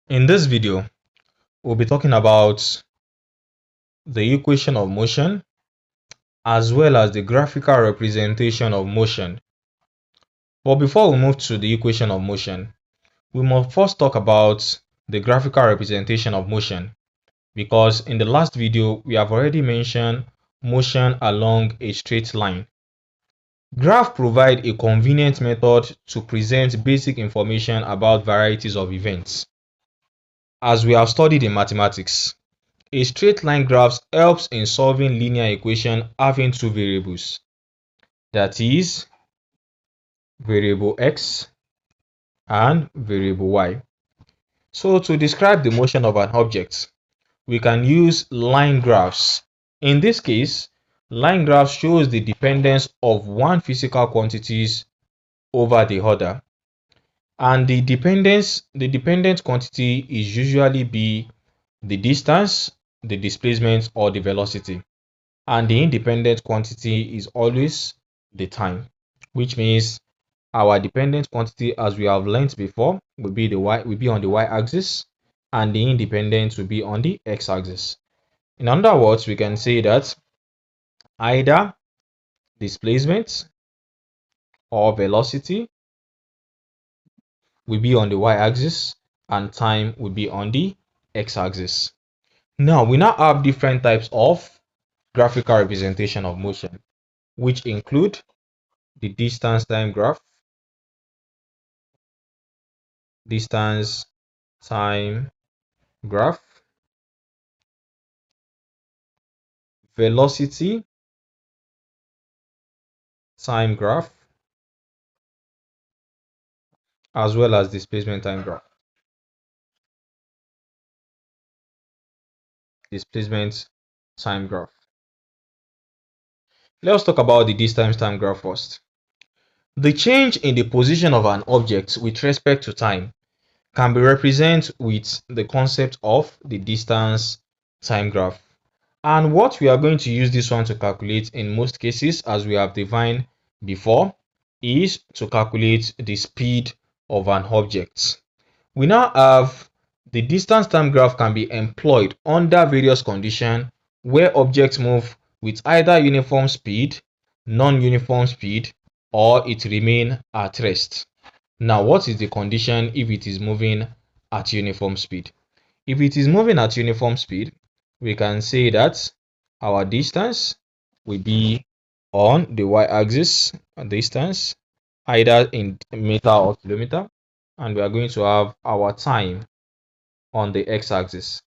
In this video, we'll be talking about the equation of motion as well as the graphical representation of motion. But before we move to the equation of motion, we must first talk about the graphical representation of motion, because in the last video, we have already mentioned motion along a straight line. Graphs provide a convenient method to present basic information about varieties of events. As we have studied in mathematics, a straight line graph helps in solving linear equation having two variables, that is, variable x and variable y. So to describe the motion of an object, we can use line graphs. In this case, line graph shows the dependence of one physical quantities over the other. And the dependent quantity is usually be the distance, the displacement, or the velocity. And the independent quantity is always the time, which means our dependent quantity, as we have learned before, will be on the y-axis, and the independent will be on the x-axis. In other words, we can say that either displacement or velocity will be on the y-axis and time will be on the x-axis. Now we have different types of graphical representation of motion, which include the distance time graph, velocity time graph, as well as displacement time graph. Let's talk about the distance time graph first. The change in the position of an object with respect to time can be represented with the concept of the distance time graph. And what we are going to use this one to calculate in most cases, as we have defined before, is to calculate the speed of an object. We now have the distance time graph can be employed under various conditions where objects move with either uniform speed, non-uniform speed, or it remain at rest. Now, what is the condition if it is moving at uniform speed? If it is moving at uniform speed, we can say that our distance will be on the y-axis, distance, either in meter or kilometer, and we are going to have our time on the x-axis.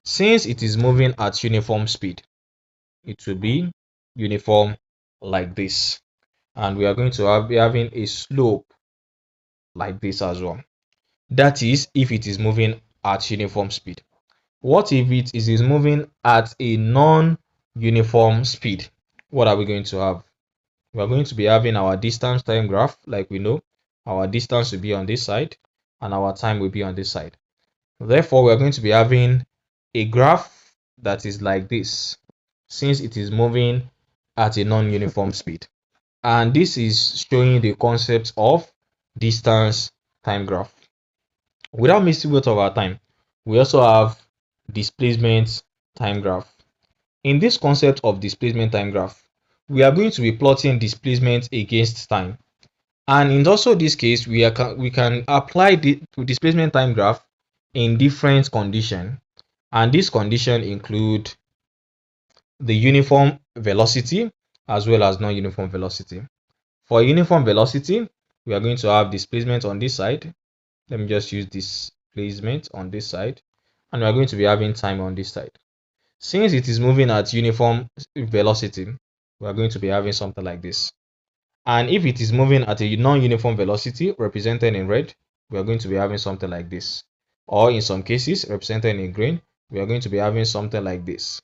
Since it is moving at uniform speed, it will be uniform like this, and we are going to be having a slope like this as well. That is if it is moving at uniform speed. What if it is moving at a non-uniform speed? What are we going to have? We are going to be having our distance time graph. Like we know, our distance will be on this side and our time will be on this side. Therefore, we are going to be having a graph that is like this, since it is moving at a non-uniform speed. And this is showing the concept of distance time graph. Without missing both of our time, we also have displacement time graph. In this concept of displacement time graph, we are going to be plotting displacement against time. And in also this case, we can apply the displacement time graph in different conditions. And this condition include the uniform velocity as well as non-uniform velocity. For uniform velocity, we are going to have displacement on this side. Let me just use displacement on this side, and we are going to be having time on this side. Since it is moving at uniform velocity, we are going to be having something like this. And if it is moving at a non-uniform velocity, represented in red, we are going to be having something like this. Or in some cases, represented in green, we are going to be having something like this,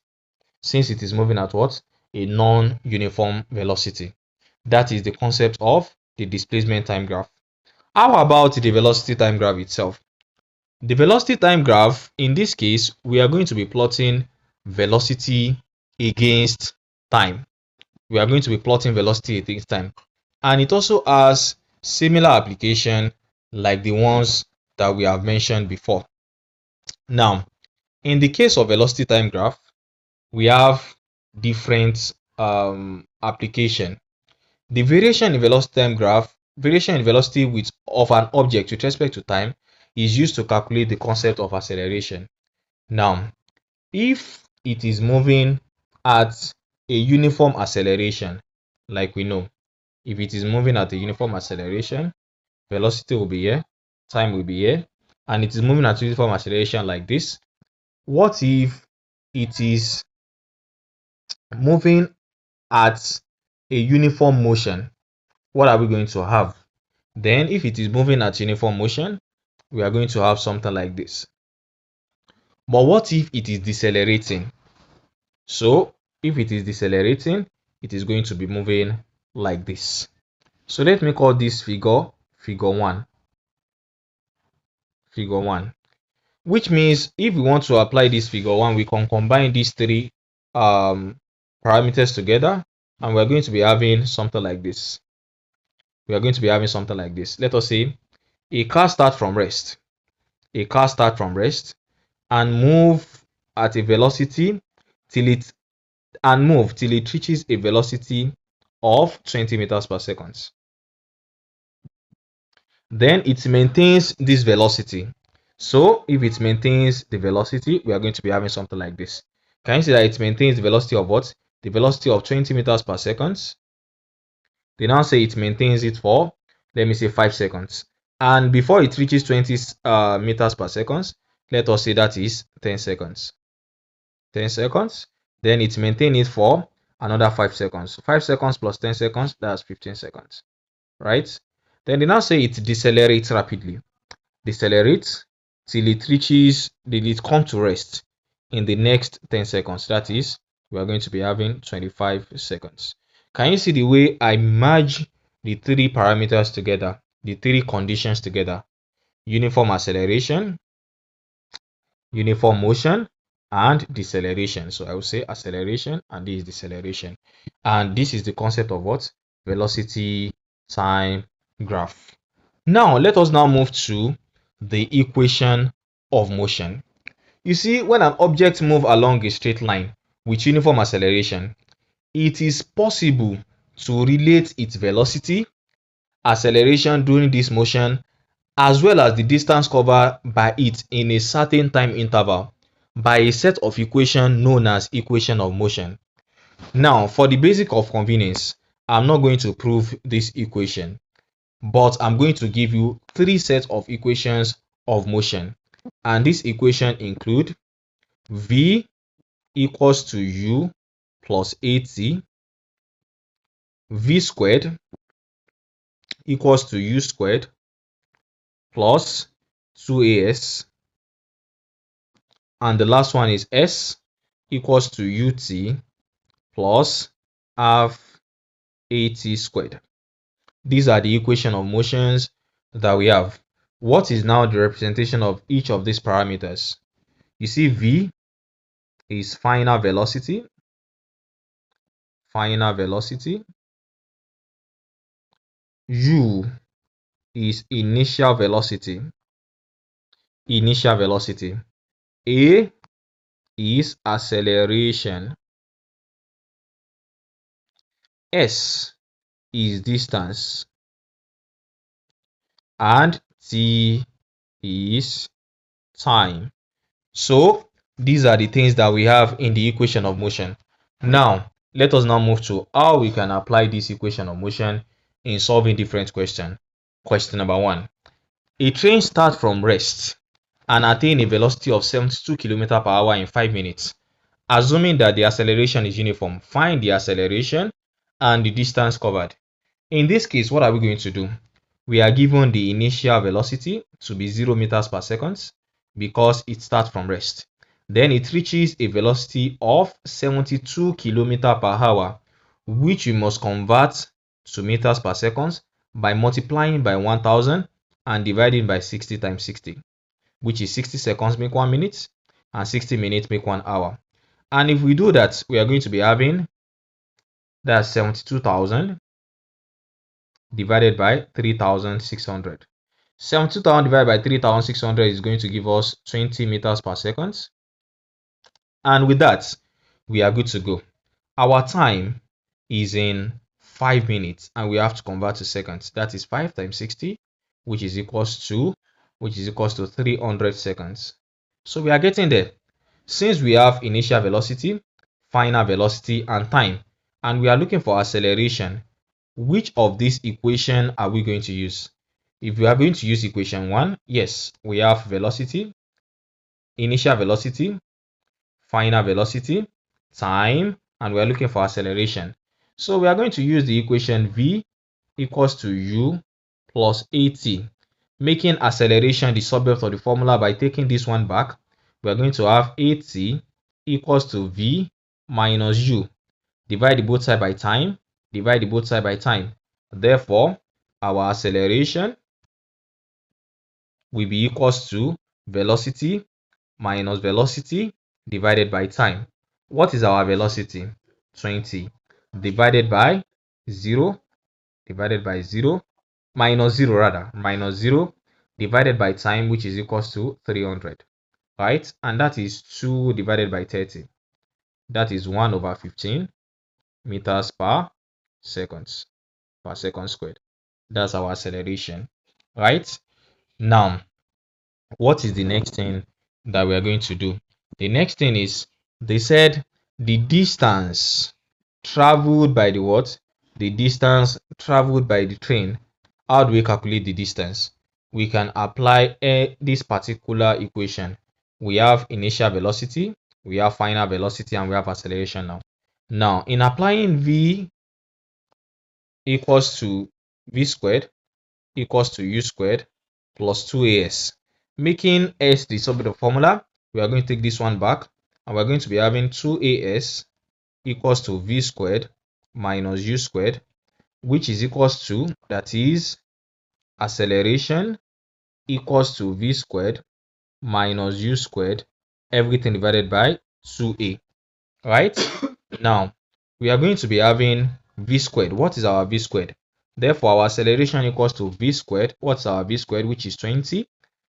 since it is moving at what? A non-uniform velocity. That is the concept of the displacement time graph. How about the velocity time graph itself? The velocity time graph, in this case, we are going to be plotting velocity against time. We are going to be plotting velocity against time. And it also has similar application like the ones that we have mentioned before. Now, in the case of velocity time graph, we have different application. The variation in velocity time graph, variation in velocity of an object with respect to time is used to calculate the concept of acceleration. Now, if it is moving at a uniform acceleration, like we know, if it is moving at a uniform acceleration, velocity will be here, time will be here, and it is moving at uniform acceleration like this. What if it is moving at a uniform motion? What are we going to have? Then if it is moving at uniform motion, we are going to have something like this. But what if it is decelerating? So if it is decelerating, it is going to be moving like this. So let me call this figure 1. Figure 1. Which means if we want to apply this figure 1, we can combine these three parameters together, and we're going to be having something like this. We are going to be having something like this. Let us say a car starts from rest. A car starts from rest and move at a velocity till it reaches a velocity of 20 meters per second. Then it maintains this velocity. So if it maintains the velocity, we are going to be having something like this. Can you see that it maintains the velocity of what? The velocity of 20 meters per second. They now say it maintains it for, let me say, 5 seconds. And before it reaches 20 meters per second, let us say that is 10 seconds. 10 seconds. Then it maintains it for another 5 seconds. 5 seconds plus 10 seconds, that's 15 seconds. Right? Then they now say it decelerates rapidly. Decelerates till it comes to rest in the next 10 seconds. That is, we are going to be having 25 seconds. Can you see the way I merge the three parameters together, the three conditions together? Uniform acceleration, uniform motion, and deceleration. So I will say acceleration, and this is deceleration. And this is the concept of what? Velocity time graph. Now, let us now move to the equation of motion. You see, when an object moves along a straight line with uniform acceleration, it is possible to relate its velocity, acceleration during this motion, as well as the distance covered by it in a certain time interval by a set of equations known as equation of motion. Now, for the basic of convenience, I'm not going to prove this equation, but I'm going to give you three sets of equations of motion. And this equation include V equals to U plus AT, V squared equals to U squared plus 2AS, and the last one is S equals to UT plus half AT squared. These are the equation of motions that we have. What is now the representation of each of these parameters? You see, V is final velocity, U is initial velocity, A is acceleration, S is distance, and T is time. So these are the things that we have in the equation of motion. Now, let us now move to how we can apply this equation of motion in solving different questions. Question number 1. A train starts from rest and attain a velocity of 72 km per hour in 5 minutes. Assuming that the acceleration is uniform, find the acceleration and the distance covered. In this case, what are we going to do? We are given the initial velocity to be 0 meters per second because it starts from rest. Then it reaches a velocity of 72 km per hour, which we must convert to meters per second by multiplying by 1000 and dividing by 60 times 60, which is 60 seconds make 1 minute and 60 minutes make 1 hour. And if we do that, we are going to be having that 72,000 divided by 3,600. 72,000 divided by 3,600 is going to give us 20 meters per second. And with that, we are good to go. Our time is in 5 minutes and we have to convert to seconds. That is 5 times 60, which is equals to 300 seconds. So we are getting there. Since we have initial velocity, final velocity, and time, and we are looking for acceleration, which of these equation are we going to use? If we are going to use equation 1, yes, we have velocity, initial velocity, final velocity, time, and we are looking for acceleration. So we are going to use the equation v equals to u plus at, making acceleration the subject of the formula. By taking this one back, we are going to have at equals to v minus u. Divide the both side by time, divide the both side by time. Therefore, our acceleration will be equals to velocity minus velocity divided by time. What is our velocity? 20 divided by 0 minus 0 rather, minus 0 divided by time, which is equals to 300, right? And that is 2 divided by 30. That is 1 over 15 meters per second squared. That's our acceleration, right? Now, what is the next thing that we are going to do? The next thing is, they said the distance traveled by the what? The distance traveled by the train. How do we calculate the distance? We can apply this particular equation. We have initial velocity, we have final velocity, and we have acceleration now. Now, in applying v equals to v squared equals to u squared plus 2as, making s the subject of formula, we are going to take this one back and we're going to be having 2as equals to v squared minus u squared, which is equals to, that is, acceleration equals to v squared minus u squared, everything divided by 2a, right? Now, we are going to be having v squared. What is our v squared? Therefore, our acceleration equals to v squared. What's our v squared? Which is 20.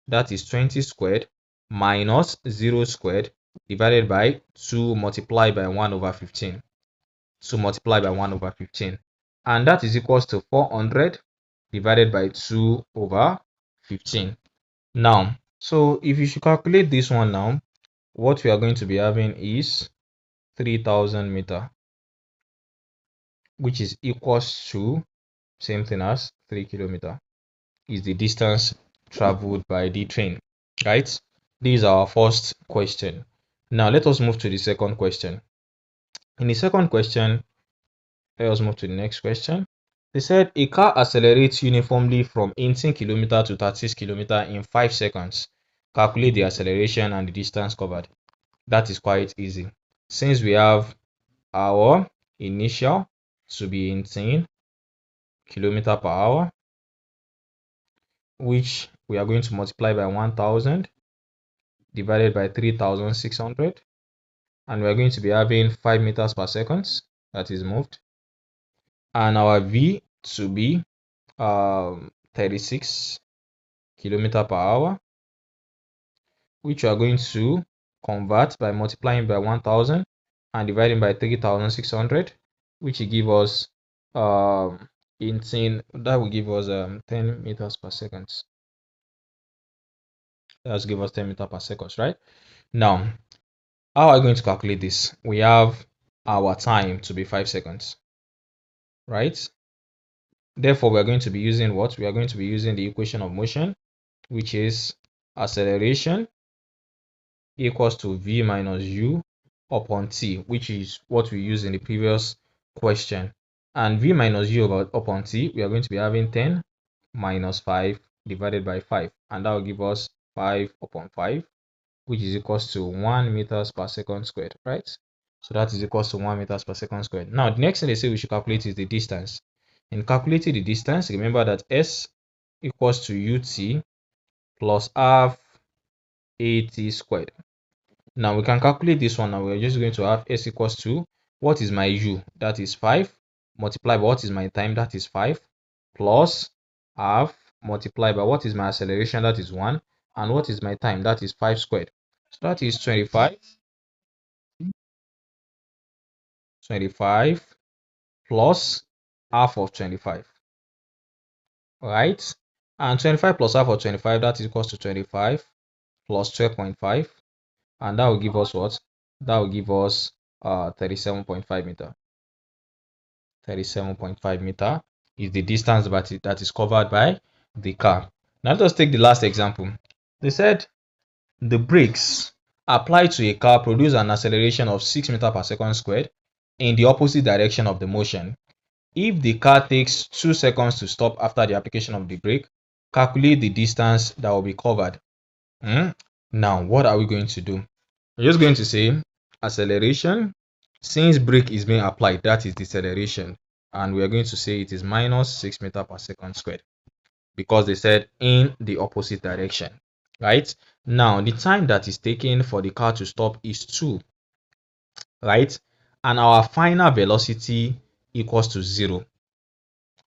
That is 20 squared minus 0 squared divided by 2 multiplied by 1 over 15. 2 multiplied by 1 over 15. And that is equals to 400 divided by 2 over 15. Now, so if you should calculate this one now, what we are going to be having is 3000 meter, which is equals to same thing as 3 kilometer, is the distance traveled by the train, right? This is our first question. Now let us move to the second question. In the second question, let us move to the next question. They said a car accelerates uniformly from 18 km to 36 km in 5 seconds. Calculate the acceleration and the distance covered. That is quite easy. Since we have our initial to be 18 km per hour, which we are going to multiply by 1000 divided by 3600, and we are going to be having 5 meters per second that is moved, and our v to be 36 km per hour, which we are going to convert by multiplying by 1000 and dividing by 3600, which will give us 18, that will give us 10 meters per second. That's give us 10 meters per second, right? Now, how are we going to calculate this? We have our time to be 5 seconds, right? Therefore, we are going to be using what? We are going to be using the equation of motion, which is acceleration equals to v minus u upon t, which is what we used in the previous question. And v minus u upon t, we are going to be having 10 minus 5 divided by 5, and that will give us 5 upon 5, which is equals to 1 meters per second squared, right? So that is equals to 1 meters per second squared. Now, the next thing they say we should calculate is the distance. In calculating the distance, remember that s equals to ut plus half at squared. Now, we can calculate this one. Now, we're just going to have s equals to, what is my u? That is 5, multiplied by what is my time? That is 5, plus half multiplied by what is my acceleration, that is 1, and what is my time, that is 5 squared. So that is 25 plus half of 25, right? And 25 plus half of 25, that is equals to 25 plus 12.5, and that will give us what? That will give us 37.5 meter. 37.5 meter is the distance that is covered by the car. Now let us take the last example. They said the brakes applied to a car produce an acceleration of 6 meter per second squared in the opposite direction of the motion. If the car takes 2 seconds to stop after the application of the brake, calculate the distance that will be covered. Now, what are we going to do? We're just going to say acceleration. Since brake is being applied, that is deceleration, and we are going to say it is minus 6 meter per second squared, because they said in the opposite direction, right? Now, the time that is taken for the car to stop is 2, right? And our final velocity equals to 0.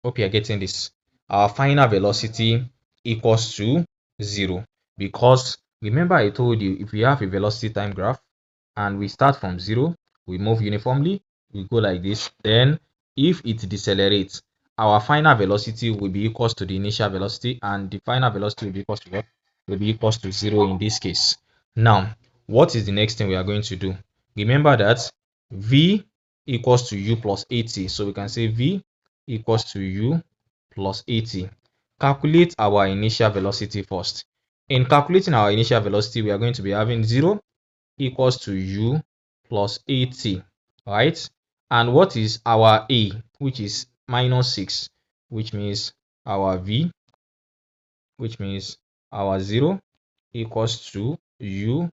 Hope you are getting this. Our final velocity equals to 0, because remember I told you, if we have a velocity time graph and we start from 0, we move uniformly, we go like this. Then if it decelerates, our final velocity will be equals to the initial velocity, and the final velocity will be equals to what? Will be equals to 0 in this case. Now, what is the next thing we are going to do? Remember that v equals to u plus 80. So we can say v equals to u plus 80. Calculate our initial velocity first. In calculating our initial velocity, we are going to be having 0 equals to u plus 80, right? And what is our a, which is minus 6, which means our v, which means our 0 equals to u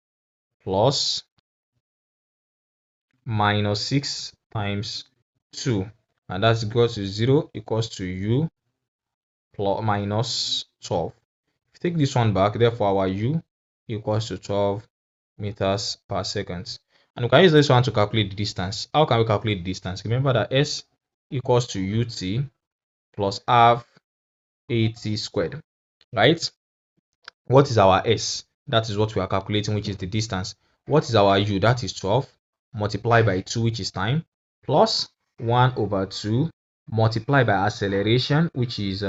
plus minus 6 times 2, and that's equal to 0 equals to u plus minus 12. If you take this one back, therefore our u equals to 12 meters per second. And we can use this one to calculate the distance. How can we calculate the distance? Remember that s equals to ut plus half at squared, right? What is our s? That is what we are calculating, which is the distance. What is our u? That is 12 multiplied by 2, which is time, plus 1 over 2 multiplied by acceleration, which is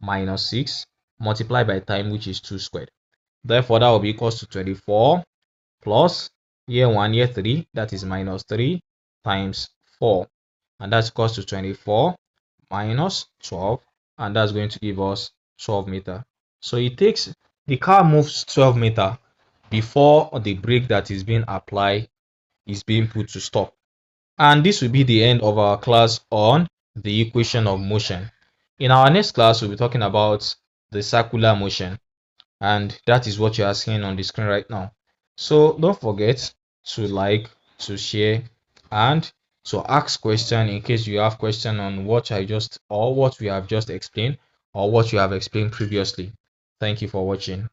minus 6, multiplied by time, which is 2 squared. Therefore, that will be equals to 24 plus year 1, year 3, that is minus 3 times 4. And that's equals to 24 minus 12, and that's going to give us 12 meter. So the car moves 12 meter before the brake that is being applied is being put to stop. And this will be the end of our class on the equation of motion. In our next class, we'll be talking about the circular motion, and that is what you are seeing on the screen right now. So don't forget to like, to share, and to ask question in case you have question on what what we have just explained, or what you have explained previously. Thank you for watching.